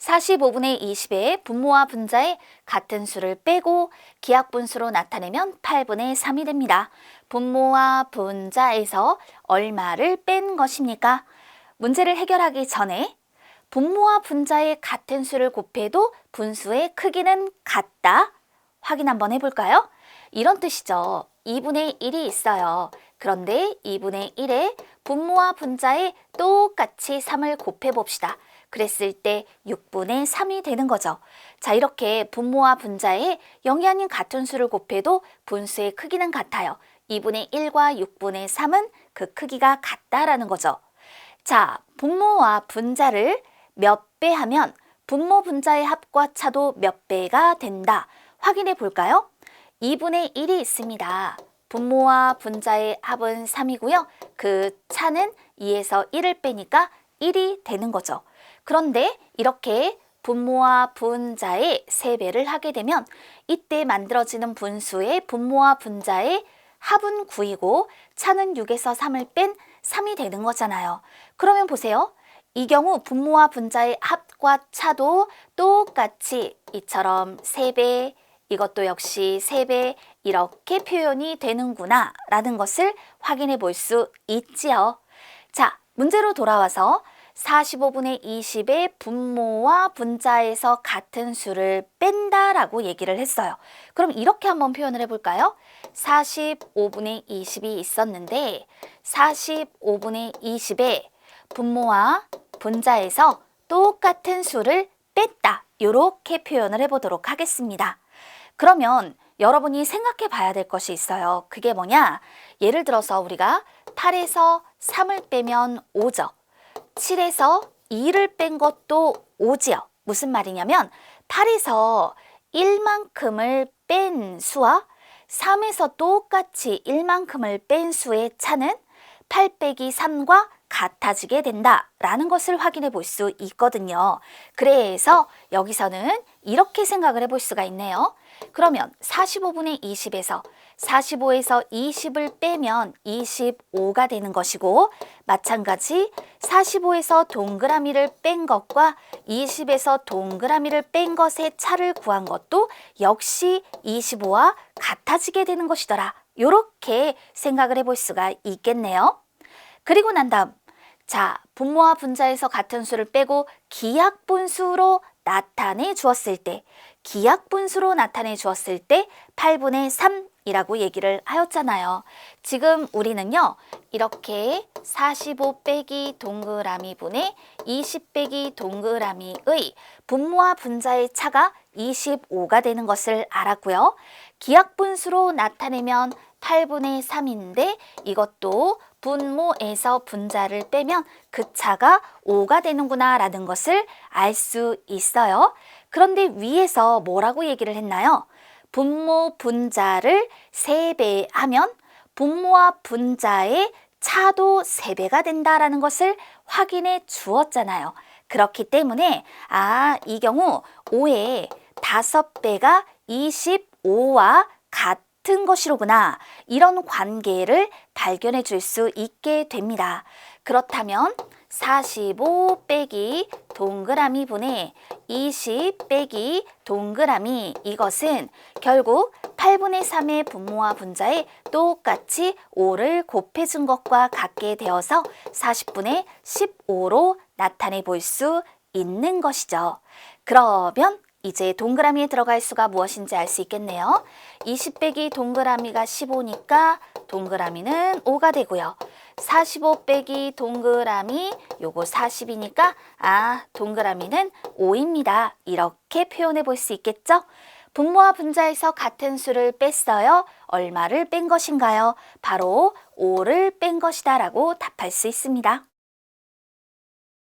45분의 20에 분모와 분자의 같은 수를 빼고 기하분수로 나타내면 8분의 3이 됩니다. 분모와 분자에서 얼마를 뺀 것입니까? 문제를 해결하기 전에 분모와 분자의 같은 수를 곱해도 분수의 크기는 같다. 확인 한번 해볼까요? 이런 뜻이죠. 2분의 1이 있어요. 그런데 2분의 1에 분모와 분자에 똑같이 3을 곱해봅시다. 그랬을 때 6분의 3이 되는 거죠. 자, 이렇게 분모와 분자에 0이 아닌 같은 수를 곱해도 분수의 크기는 같아요. 2분의 1과 6분의 3은 그 크기가 같다라는 거죠. 자, 분모와 분자를 몇 배 하면 분모 분자의 합과 차도 몇 배가 된다. 확인해 볼까요? 2분의 1이 있습니다. 분모와 분자의 합은 3이고요. 그 차는 2에서 1을 빼니까 1이 되는 거죠. 그런데 이렇게 분모와 분자의 3배를 하게 되면 이때 만들어지는 분수의 분모와 분자의 합은 9이고 차는 6에서 3을 뺀 3이 되는 거잖아요. 그러면 보세요. 이 경우 분모와 분자의 합과 차도 똑같이 이처럼 3배, 이것도 역시 3배 이렇게 표현이 되는구나 라는 것을 확인해 볼 수 있지요. 자, 문제로 돌아와서 45분의 20의 분모와 분자에서 같은 수를 뺀다라고 얘기를 했어요. 그럼 이렇게 한번 표현을 해볼까요? 45분의 20이 있었는데 45분의 20에 분모와 분자에서 똑같은 수를 뺐다. 이렇게 표현을 해보도록 하겠습니다. 그러면 여러분이 생각해 봐야 될 것이 있어요. 그게 뭐냐? 예를 들어서 우리가 8에서 3을 빼면 5죠. 7에서 2를 뺀 것도 5지요. 무슨 말이냐면 8에서 1만큼을 뺀 수와 3에서 똑같이 1만큼을 뺀 수의 차는 8 빼기 3과 같아지게 된다라는 것을 확인해 볼 수 있거든요. 그래서 여기서는 이렇게 생각을 해볼 수가 있네요. 그러면 45분의 20에서 45에서 20을 빼면 25가 되는 것이고 마찬가지 45에서 동그라미를 뺀 것과 20에서 동그라미를 뺀 것의 차를 구한 것도 역시 25와 같아지게 되는 것이더라. 이렇게 생각을 해볼 수가 있겠네요. 그리고 난 다음 자, 분모와 분자에서 같은 수를 빼고 기하분수로 나타내 주었을 때 기하분수로 나타내 주었을 때 8분의 3이라고 얘기를 하였잖아요. 지금 우리는요. 이렇게 45 빼기 동그라미 분의 20 빼기 동그라미의 분모와 분자의 차가 25가 되는 것을 알았고요. 기하분수로 나타내면 8분의 3인데 이것도 분모에서 분자를 빼면 그 차가 5가 되는구나 라는 것을 알 수 있어요. 그런데 위에서 뭐라고 얘기를 했나요? 분모 분자를 3배 하면 분모와 분자의 차도 3배가 된다라는 것을 확인해 주었잖아요. 그렇기 때문에 이 경우 5의 5배가 25와 같은 것이로구나. 이런 관계를 발견해 줄 수 있게 됩니다. 그렇다면 45 빼기 동그라미 분의 20 빼기 동그라미 이것은 결국 8분의 3의 분모와 분자에 똑같이 5를 곱해준 것과 같게 되어서 40분의 15로 나타내 볼 수 있는 것이죠. 그러면 이제 동그라미에 들어갈 수가 무엇인지 알 수 있겠네요. 20 빼기 동그라미가 15니까 동그라미는 5가 되고요. 45 빼기 동그라미 요거 40이니까 동그라미는 5입니다. 이렇게 표현해 볼 수 있겠죠? 분모와 분자에서 같은 수를 뺐어요. 얼마를 뺀 것인가요? 바로 5를 뺀 것이다 라고 답할 수 있습니다.